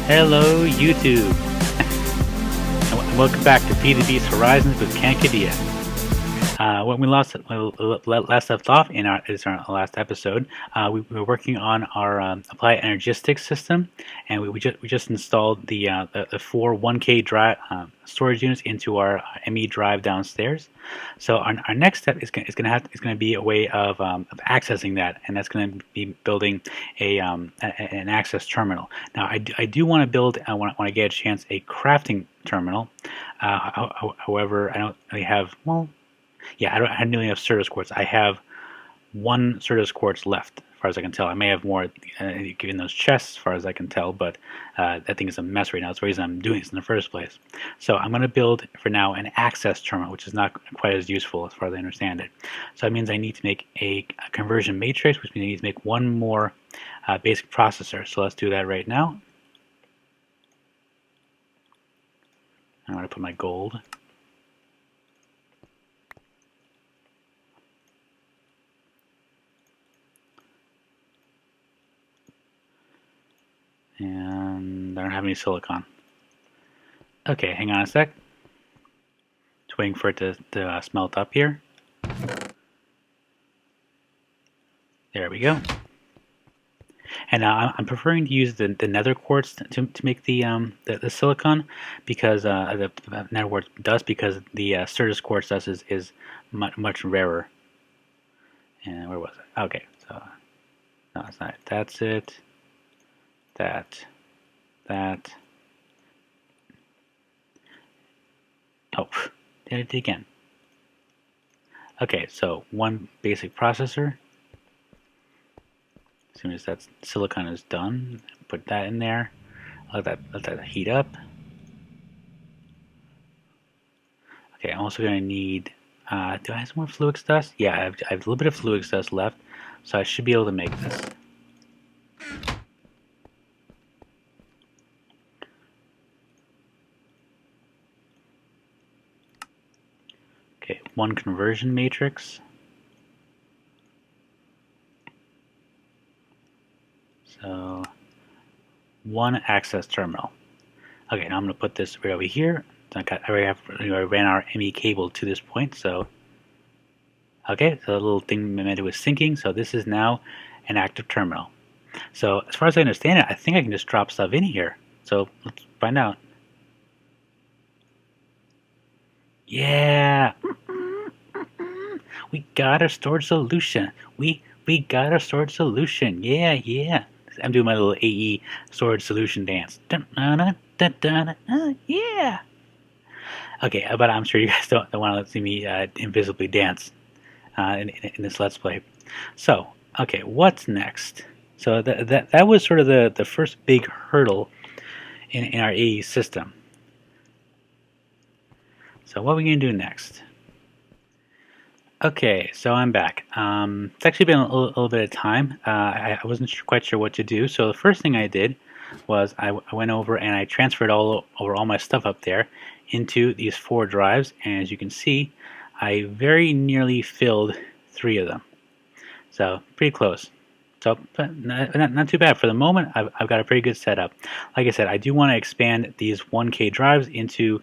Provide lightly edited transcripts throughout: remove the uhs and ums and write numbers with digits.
Hello, YouTube, and welcome back to FTB Horizons with Kankadia. When we last left off in our last episode, we were working on our applied energistic system, and we just installed the 4 1K drive storage units into our ME drive downstairs. So our next step is going to be a way of accessing that, and that's going to be building an access terminal. Now I do want to build, when I get a chance, a crafting terminal. However, I don't really have, well, yeah, I don't nearly have Certus quartz. I have 1 Certus quartz left, as far as I can tell. I may have more given those chests, as far as I can tell, but that thing is a mess right now. That's the reason I'm doing this in the first place. So I'm going to build, for now, an access terminal, which is not quite as useful as far as I understand it. So that means I need to make a conversion matrix, which means I need to make 1 more basic processor. So let's do that right now. I'm going to put my gold. And I don't have any silicon. Okay, hang on a sec. Just waiting for it to smelt up here. There we go. And I'm preferring to use the nether quartz to make the silicon, because the nether quartz dust, because the Certus quartz dust is much rarer. And where was it? Okay, so no, it's not. That's it. That. Oh, did it again. Okay, so 1 basic processor. As soon as that silicon is done, put that in there. Let that heat up. Okay, I'm also going to need. Do I have some more fluix dust? Yeah, I have a little bit of fluix dust left, so I should be able to make this. Okay, 1 conversion matrix. So 1 access terminal. Okay, now I'm going to put this right over here. I ran our ME cable to this point, so okay, so the little thing meant it was syncing. So this is now an active terminal. So as far as I understand it, I think I can just drop stuff in here. So let's find out. Yeah, we got a storage solution. We got a storage solution. Yeah. I'm doing my little AE storage solution dance. Yeah. Okay, but I'm sure you guys don't want to see me invisibly dance in this Let's Play. So, okay, what's next? So that was sort of the first big hurdle in our AE system. So what are we going to do next? Okay, so I'm back. It's actually been a little bit of time. I wasn't quite sure what to do. So the first thing I did was I went over and I transferred all my stuff up there into these 4 drives. And as you can see, I very nearly filled 3 of them. So pretty close. So not too bad. For the moment, I've got a pretty good setup. Like I said, I do want to expand these 1K drives into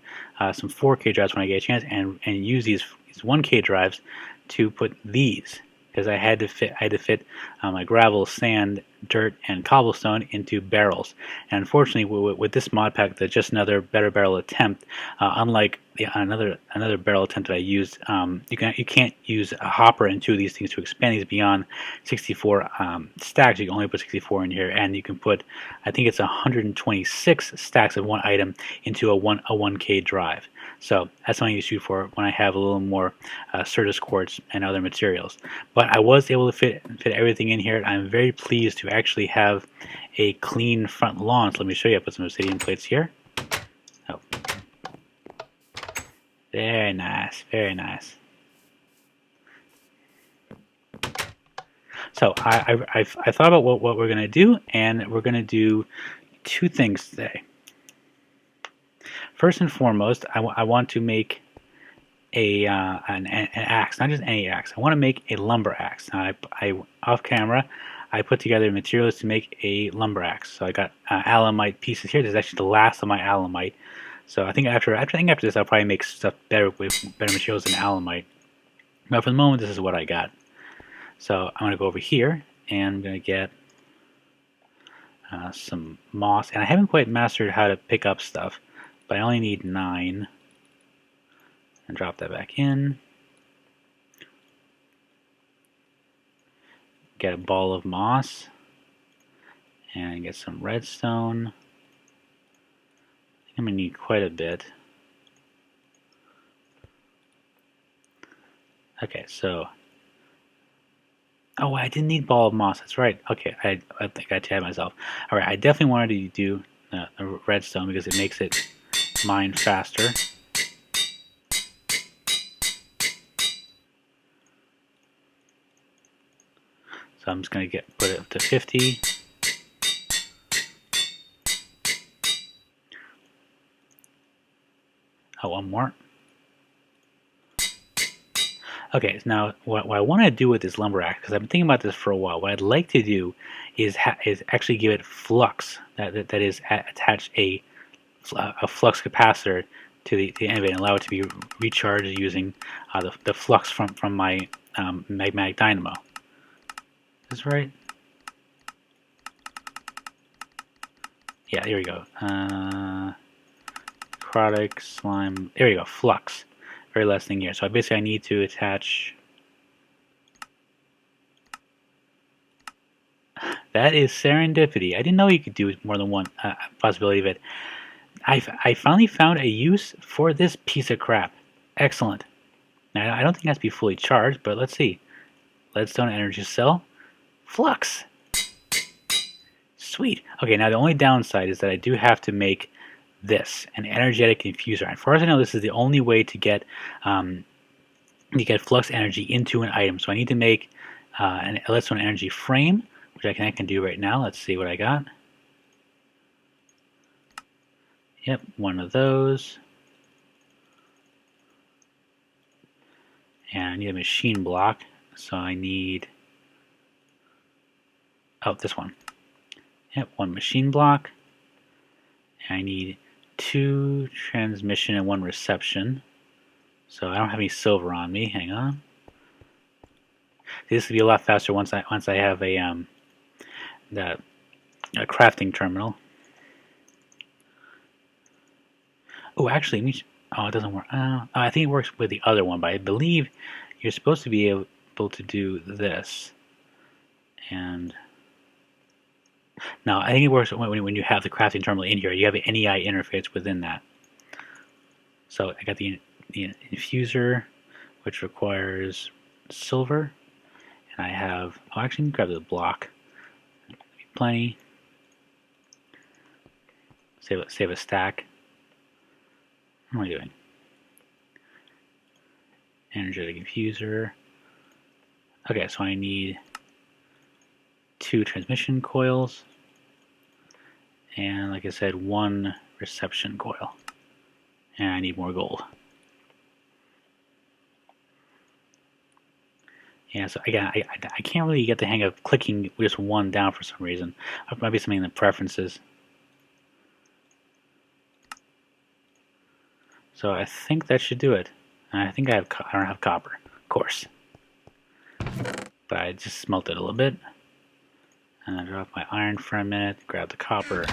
some 4K drives when I get a chance, and use these 1K drives to put these, because I had to fit my gravel, sand, dirt, and cobblestone into barrels. And unfortunately, with this mod pack, that's just another better barrel attempt. Unlike another barrel attempt that I used, you can't use a hopper in 2 of these things to expand these beyond 64 stacks. You can only put 64 in here, and you can put, I think it's 126 stacks of 1 item into a 1K drive. So that's something to shoot for when I have a little more Certus quartz and other materials. But I was able to fit everything in here. I'm very pleased to actually have a clean front lawn. So let me show you. I put some obsidian plates here. Oh, very nice, very nice. So I thought about what we're going to do, and we're going to do 2 things today. First and foremost, I want to make an axe, not just any axe. I want to make a lumber axe. Now, I off camera, I put together materials to make a lumber axe. So I got alamite pieces here. This is actually the last of my alamite. So I think after this, I'll probably make stuff better with better materials than alamite. But for the moment, this is what I got. So I'm going to go over here, and I'm going to get some moss. And I haven't quite mastered how to pick up stuff, but I only need 9. And drop that back in. Get a ball of moss. And get some redstone. I'm going to need quite a bit. Okay, so... Oh, I didn't need ball of moss. That's right. Okay, I think I tabbed myself. All right, I definitely wanted to do a redstone because it makes it mine faster. So I'm just going to put it up to 50. Oh, one more. Okay, so now what I want to do with this lumber axe, because I've been thinking about this for a while, what I'd like to do is actually give it flux, that is attach a flux capacitor to the end of it and allow it to be recharged using the flux from my magmatic dynamo. Is this right? Yeah, here we go. Necrotic, slime, there we go, flux. Very last thing here. So basically I need to attach... That is serendipity. I didn't know you could do more than one possibility of it. I finally found a use for this piece of crap. Excellent. Now I don't think it has to be fully charged, but let's see. Leadstone energy cell. Flux. Sweet. Okay, now the only downside is that I do have to make this, an energetic infuser. As far as I know, this is the only way to get flux energy into an item. So I need to make an leadstone energy frame, which I can do right now. Let's see what I got. Yep, one of those. And I need a machine block, so I need... Oh, this one. Yep, one machine block. And I need 2 transmission and 1 reception. So I don't have any silver on me. Hang on. This will be a lot faster once I have a crafting terminal. Oh, actually, it doesn't work. I think it works with the other one, but I believe you're supposed to be able to do this. And no, I think it works when you have the crafting terminal in here. You have an NEI interface within that. So I got the infuser, which requires silver, and I have... Oh, actually, grab the block. Plenty. Save a stack. What am I doing? Energetic infuser. Okay, so I need 2 transmission coils, and like I said, 1 reception coil. And I need more gold. Yeah, so again, I can't really get the hang of clicking just 1 down for some reason. It might be something in the preferences. So I think that should do it. And I think I don't have copper, of course. But I just smelted a little bit. And I drop my iron for a minute, grab the copper.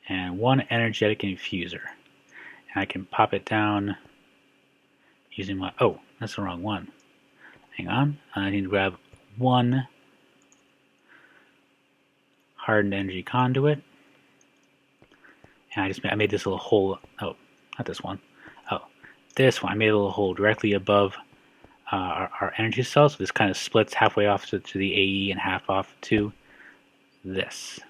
And 1 energetic infuser. And I can pop it down using my... Oh, that's the wrong one. Hang on. I need to grab 1 hardened energy conduit. And I made this little hole. Oh, not this one. Oh, this one. I made a little hole directly above our energy cell. So this kind of splits halfway off to the AE and half off to this.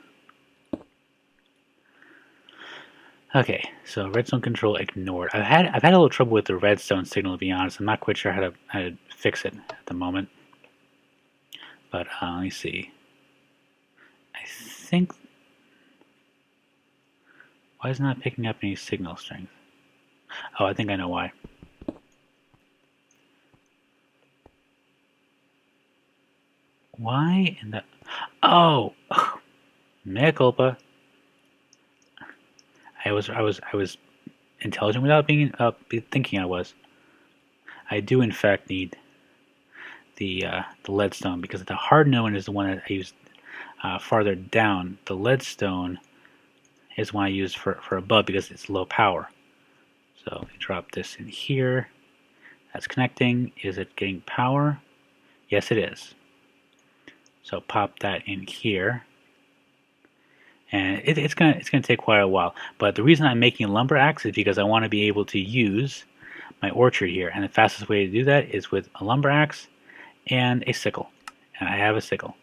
Okay, so redstone control ignored. I've had a little trouble with the redstone signal, to be honest. I'm not quite sure how to fix it at the moment. But let me see. I think... Why is it not picking up any signal strength? Oh, I think I know why. Why in the... Oh! Mea culpa. I was intelligent without being thinking I was. I do in fact need the leadstone, because the hard one is the one that I used farther down. The leadstone is one I use for above because it's low power. So if you drop this in here, that's connecting. Is it getting power? Yes, it is. So pop that in here, and it's gonna take quite a while. But the reason I'm making a lumber axe is because I want to be able to use my orchard here, and the fastest way to do that is with a lumber axe and a sickle. And I have a sickle.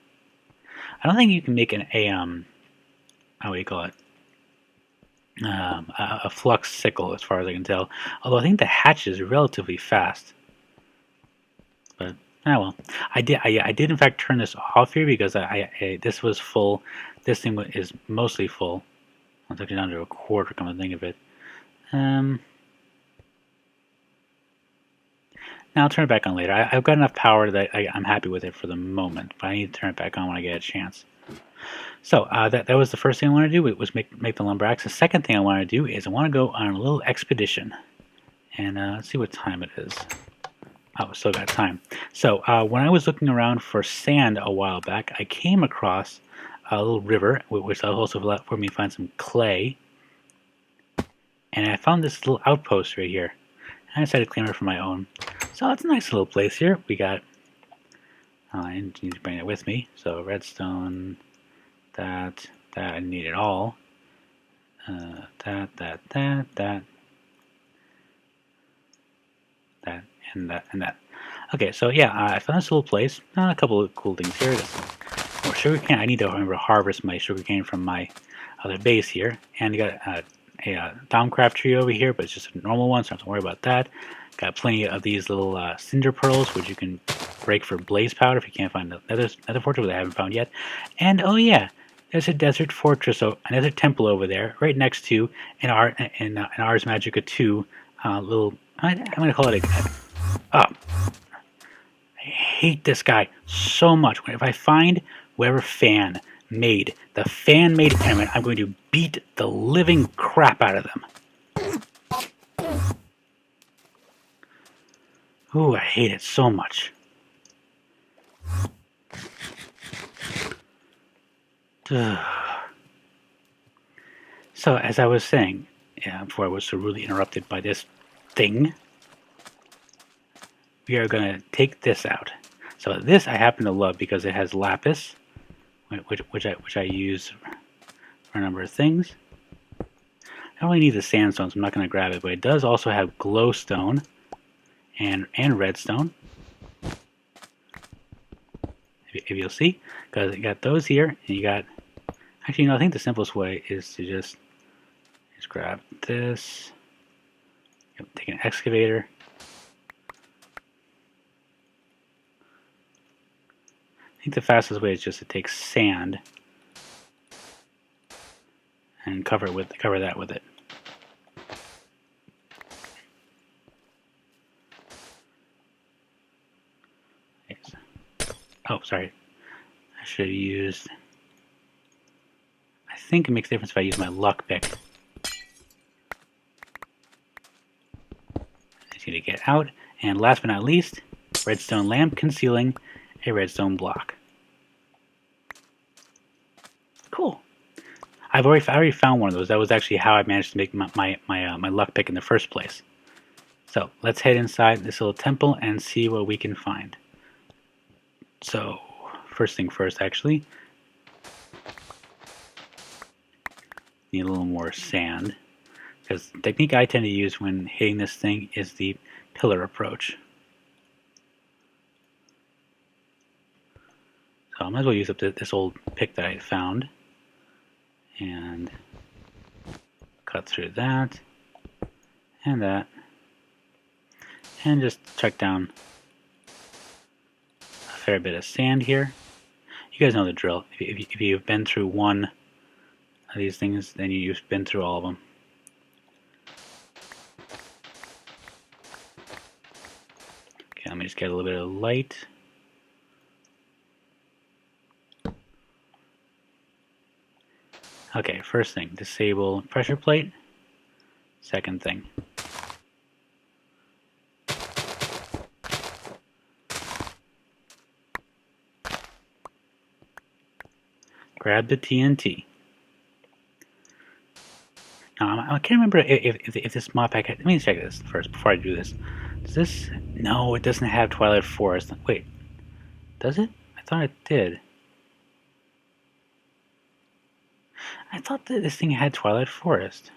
I don't think you can make how do you call it? A flux sickle, as far as I can tell. Although I think the hatch is relatively fast. But well, I did in fact turn this off here because this was full. This thing is mostly full. It's actually down to a quarter, come to think of it. Now I'll turn it back on later. I've got enough power that I'm happy with it for the moment, but I need to turn it back on when I get a chance. So that was the first thing I want to do, was make the lumber axe. The second thing I want to do is I want to go on a little expedition. And let's see what time it is. Oh, still got time. So when I was looking around for sand a while back, I came across a little river, which also allowed for me to find some clay. And I found this little outpost right here. And I decided to claim it for my own. So it's a nice little place here. We got, I need to bring it with me. So redstone, that, I need it all. That, and that. Okay, so yeah, I found this little place. A couple of cool things here. More sugarcane. I need to remember harvest my sugarcane from my other base here. And you got a Thaumcraft tree over here, but it's just a normal one, so I don't have to worry about that. Got plenty of these little cinder pearls, which you can break for blaze powder if you can't find another fortress that I haven't found yet. And oh yeah, there's a desert fortress, so another temple over there, right next to an Ars Magica 2 little. I'm gonna call it I hate this guy so much. If I find whoever fan-made the fan-made enemy, I'm going to beat the living crap out of them. Ooh, I hate it so much. So, as I was saying, before I was so rudely interrupted by this thing, we are going to take this out. So this I happen to love because it has lapis, which I use for a number of things. I only need the sandstone, so I'm not going to grab it, but it does also have glowstone and redstone. If you'll see, because you got those here, and you got. Actually, I think the simplest way is to just grab this. Take an excavator. I think the fastest way is just to take sand and cover that with it. Oh, sorry. I should have used. I think it makes a difference if I use my luck pick. I just need to get out. And last but not least, redstone lamp concealing a redstone block. Cool. I already found one of those. That was actually how I managed to make my luck pick in the first place. So let's head inside this little temple and see what we can find. So first thing first, actually, need a little more sand, because the technique I tend to use when hitting this thing is the pillar approach. So I might as well use up this old pick that I found and cut through that and that and just chuck down a fair bit of sand here. You guys know the drill. If you've been through one of these things, then you've been through all of them. Okay, let me just get a little bit of light. Okay, first thing, disable pressure plate. Second thing. Grab the TNT. Now, I can't remember if this modpack. Let me check this first before I do this. Does this? No, it doesn't have Twilight Forest. Wait, does it? I thought it did. I thought that this thing had Twilight Forest.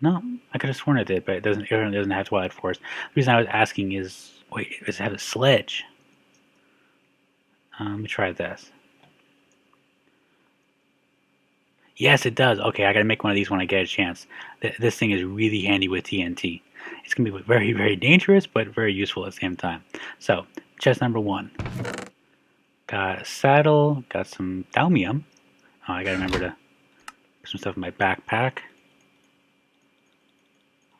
No, I could have sworn it did, but it doesn't. It doesn't have Twilight Forest. The reason I was asking is, wait, does it have a sledge? Let me try this. Yes, it does. Okay, I gotta make one of these when I get a chance. This thing is really handy with TNT. It's gonna be very, very dangerous, but very useful at the same time. So, chest number 1. Got a saddle, got some Thaumium. Oh, I gotta remember to put some stuff in my backpack.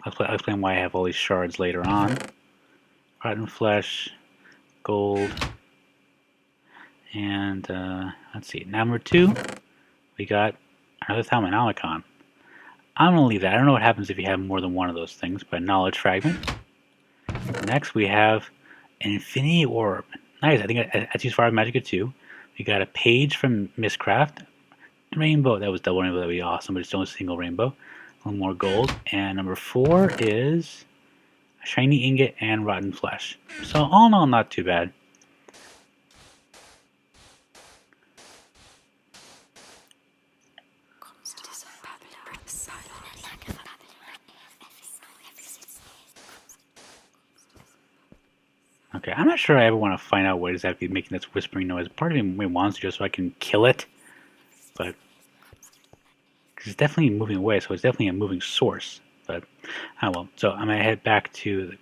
I'll explain why I have all these shards later on. Rotten flesh, gold, and let's see. Number 2, we got another Thaumcraft. I'm going to leave that. I don't know what happens if you have more than one of those things, but knowledge fragment. Next, we have an infinity orb. Nice. I think that's used for Ars Magica too. We got a page from Mistcraft. Rainbow. That was double rainbow. That would be awesome, but it's only a single rainbow. A little more gold. And number 4 is a shiny ingot and rotten flesh. So all in all, not too bad. Okay, I'm not sure I ever want to find out what is exactly making this whispering noise. Part of me wants to just so I can kill it, but because it's definitely moving away, so it's definitely a moving source. But oh well. So I'm gonna head back to the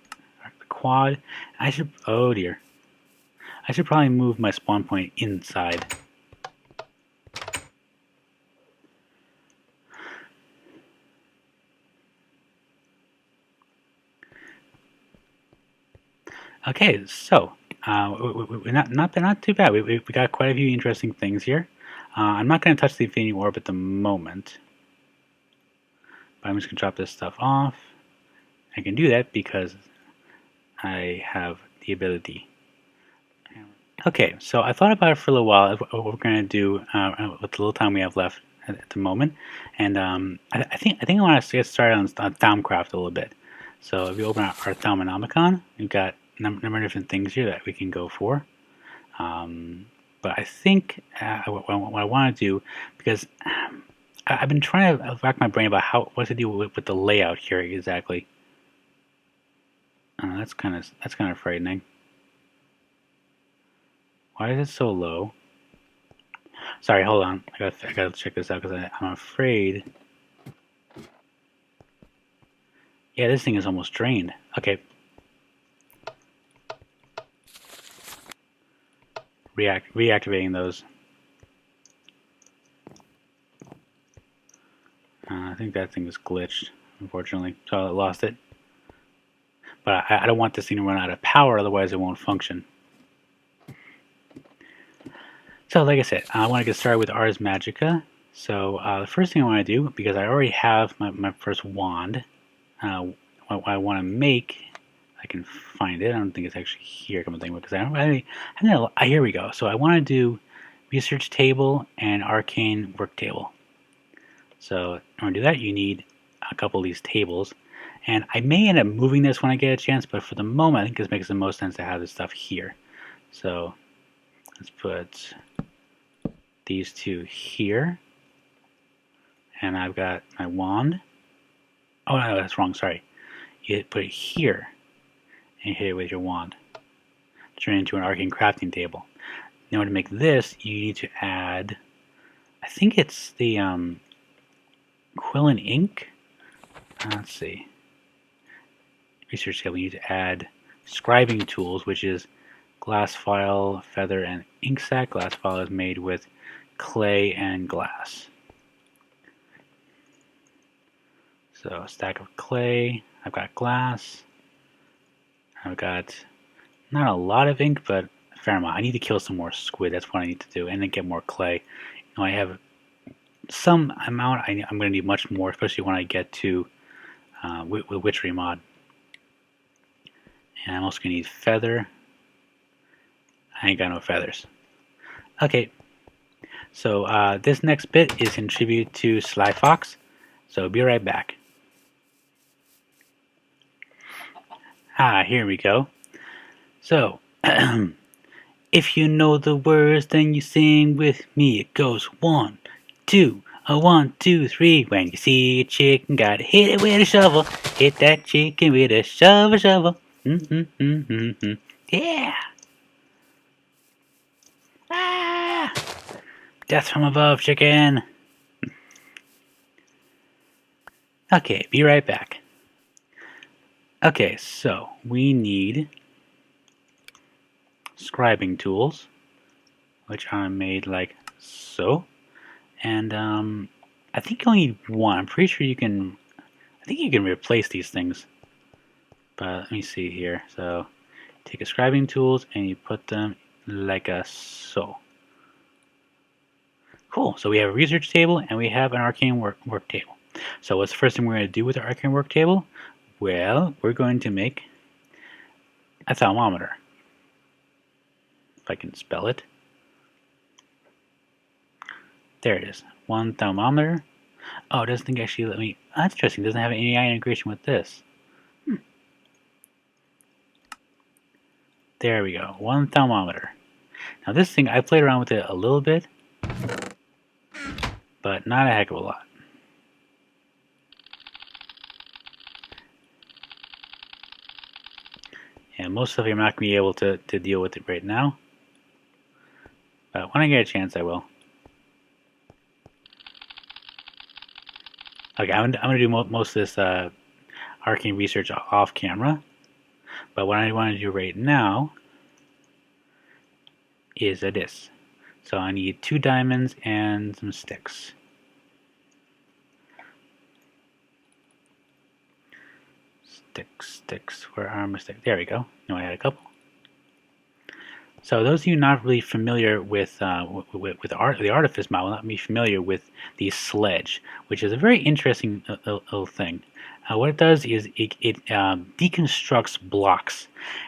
quad. I should. Oh dear. I should probably move my spawn point inside. Okay, so not too bad. We got quite a few interesting things here. I'm not going to touch the Infinity Orb at the moment, but I'm just going to drop this stuff off. I can do that because I have the ability. Okay, so I thought about it for a little while. What we're going to do with the little time we have left at the moment, and I think I want to get started on Thaumcraft a little bit. So if you open up our Thaumcraft, we've got a number of different things here that we can go for. But I think what I want to do, because I've been trying to rack my brain about what to do with the layout here exactly. That's kind of frightening. Why is it so low? Sorry, hold on. I gotta check this out because I'm afraid. Yeah, this thing is almost drained. Okay. Reactivating those. I think that thing was glitched, unfortunately, so I lost it. But I don't want this thing to run out of power, otherwise it won't function. So like I said, I want to get started with Ars Magica. So the first thing I want to do, because I already have my first wand, what I want to make, I can find it. I don't think it's actually here, come to think of it, because I don't really, here we go. So I want to do research table and arcane work table. So in order to do that, you need a couple of these tables. And I may end up moving this when I get a chance, but for the moment, I think this makes the most sense to have this stuff here. So let's put these two here. And I've got my wand. Oh, no, that's wrong, sorry. You put it here and hit it with your wand. Turn it into an arcane crafting table. In order to make this, you need to add, I think it's the quill and ink. Let's see. Research table, you need to add scribing tools, which is glass file, feather, and ink sac. Glass file is made with clay and glass. So a stack of clay, I've got glass, I've got not a lot of ink, but fair amount. I need to kill some more squid. That's what I need to do, and then get more clay. I have some amount. I'm going to need much more, especially when I get to with Witchery mod. And I'm also going to need feather. I ain't got no feathers. Okay, so this next bit is in tribute to Sly Fox. So be right back. Here we go. So, if you know the words, then you sing with me. It goes 1, 2, 1, 2, 3. When you see a chicken, gotta hit it with a shovel. Hit that chicken with a shovel. Yeah. Death from above, chicken. Okay, be right back. Okay, so we need scribing tools, which are made like so. And I think you only need one. I'm pretty sure you can. I think you can replace these things. But let me see here. So take a scribing tools and you put them like a so. Cool. So we have a research table and we have an arcane work table. So what's the first thing we're going to do with our arcane work table? Well, we're going to make a thermometer. If I can spell it. There it is. 1 thermometer. Oh, it doesn't actually let me. That's interesting. It doesn't have any AI integration with this. There we go. 1 thermometer. Now this thing, I played around with it a little bit, but not a heck of a lot. And most of you I'm not going to be able to deal with it right now. But when I get a chance, I will. Okay, I'm going to do most of this arcane research off camera. But what I want to do right now is this. So I need 2 diamonds and some sticks. Sticks. Where are my sticks? There we go. No, I had a couple. So those of you not really familiar with the artifice mod will not be familiar with the sledge, which is a very interesting little thing. What it does is it deconstructs blocks,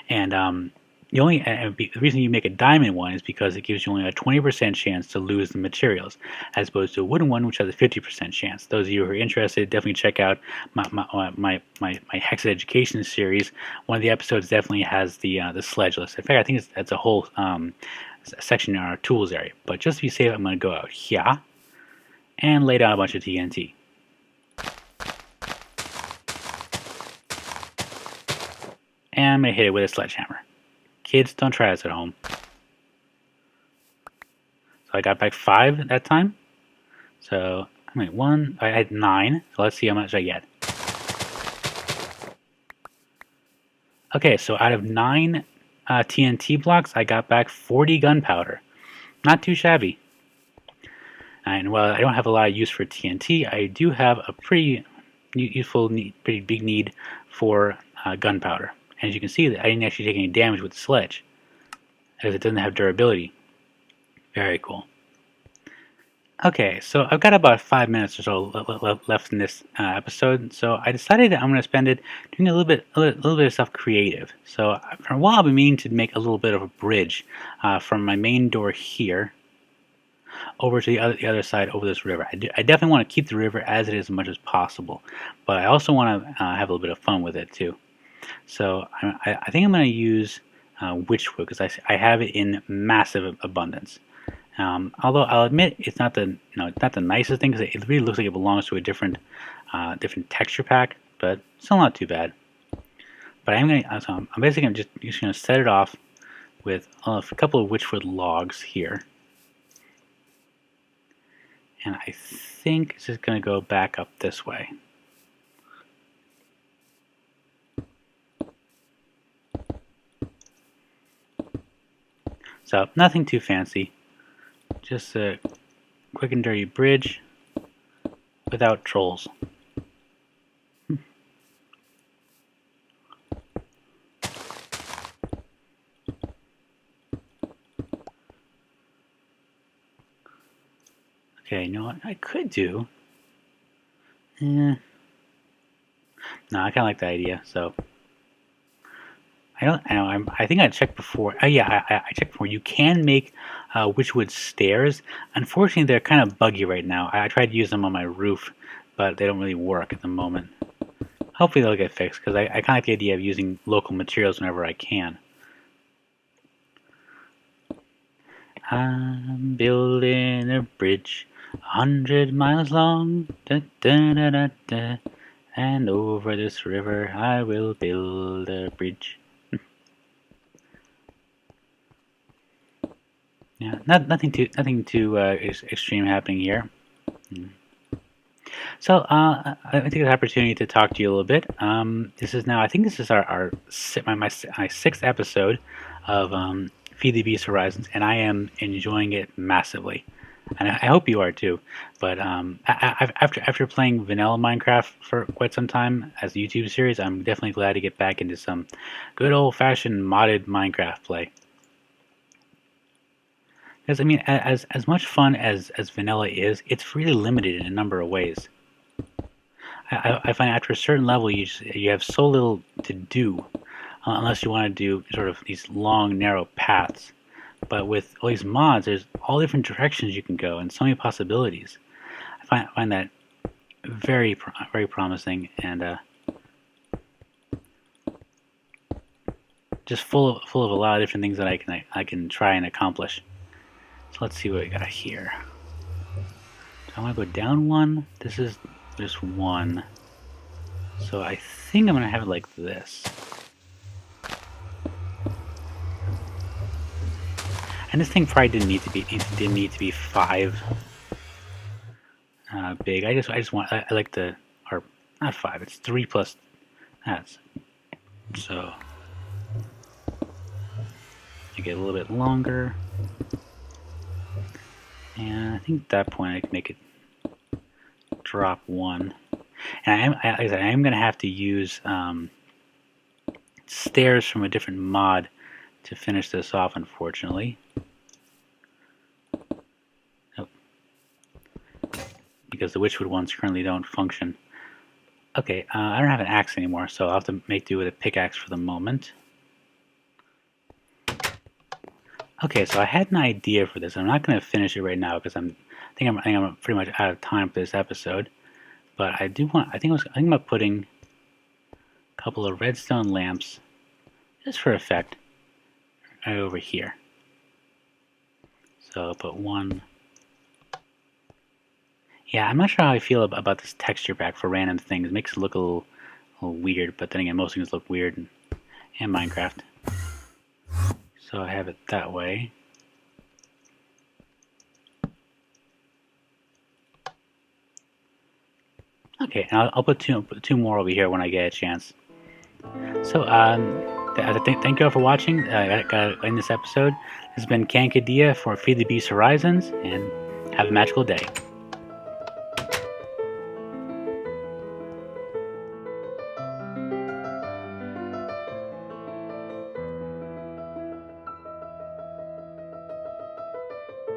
and the reason you make a diamond one is because it gives you only a 20% chance to lose the materials, as opposed to a wooden one, which has a 50% chance. Those of you who are interested, definitely check out my Hexed Education series. One of the episodes definitely has the sledge list. In fact, I think that's a whole section in our tools area. But just to be safe, I'm going to go out here and lay down a bunch of TNT. And I'm going to hit it with a sledgehammer. Kids, don't try this at home. So I got back 5 that time. So, I had 9. So let's see how much I get. Okay, so out of 9 TNT blocks, I got back 40 gunpowder. Not too shabby. And while I don't have a lot of use for TNT, I do have a pretty useful, pretty big need for gunpowder. And as you can see, I didn't actually take any damage with the sledge, as it doesn't have durability. Very cool. Okay, so I've got about 5 minutes or so left in this episode, so I decided that I'm going to spend it doing a little bit of stuff creative. So for a while, I've been meaning to make a little bit of a bridge from my main door here over to the other side over this river. I definitely want to keep the river as it is as much as possible, but I also want to have a little bit of fun with it too. So I think I'm going to use witchwood because I have it in massive abundance. Although I'll admit it's not the nicest thing because it really looks like it belongs to a different texture pack, but still not too bad. But I'm basically just going to set it off with a couple of witchwood logs here, and I think it's just going to go back up this way. So nothing too fancy, just a quick and dirty bridge without trolls. Okay, you know what I could do? No, I kind of like the idea, so... I think I checked before. Yeah, I checked before. You can make Witchwood stairs. Unfortunately, they're kind of buggy right now. I tried to use them on my roof, but they don't really work at the moment. Hopefully they'll get fixed, because I kind of like the idea of using local materials whenever I can. I'm building a bridge 100 miles long, da, da, da, da, da, and over this river I will build a bridge. Yeah, nothing too extreme happening here. So I take this opportunity to talk to you a little bit. This is now, I think this is my sixth episode of FTB Horizons, and I am enjoying it massively, and I hope you are too. But after playing vanilla Minecraft for quite some time as a YouTube series, I'm definitely glad to get back into some good old-fashioned modded Minecraft play. Because I mean, as much fun as vanilla is, it's really limited in a number of ways. I find after a certain level, you have so little to do, unless you want to do sort of these long, narrow paths. But with all these mods, there's all different directions you can go, and so many possibilities. I find that very promising, and just full of a lot of different things that I can try and accomplish. So let's see what we got here. So I want to go down one. This is just one. So I think I'm going to have it like this. And this thing probably didn't need to be 5 big. I just want, I like the, or not 5, it's 3 plus that. So you get a little bit longer. And I think at that point I can make it drop 1. And I am going to have to use stairs from a different mod to finish this off, unfortunately. Oh. Because the Witchwood ones currently don't function. Okay, I don't have an axe anymore, so I'll have to make do with a pickaxe for the moment. Okay, so I had an idea for this. I'm not going to finish it right now because I think I'm pretty much out of time for this episode. But I think I'm putting a couple of redstone lamps, just for effect, right over here. So I'll put 1. Yeah, I'm not sure how I feel about this texture pack for random things. It makes it look a little weird, but then again, most things look weird in Minecraft. So I have it that way. Okay, and I'll put two more over here when I get a chance. So, thank you all for watching in this episode. This has been Kankadea for FTB Horizons, and have a magical day.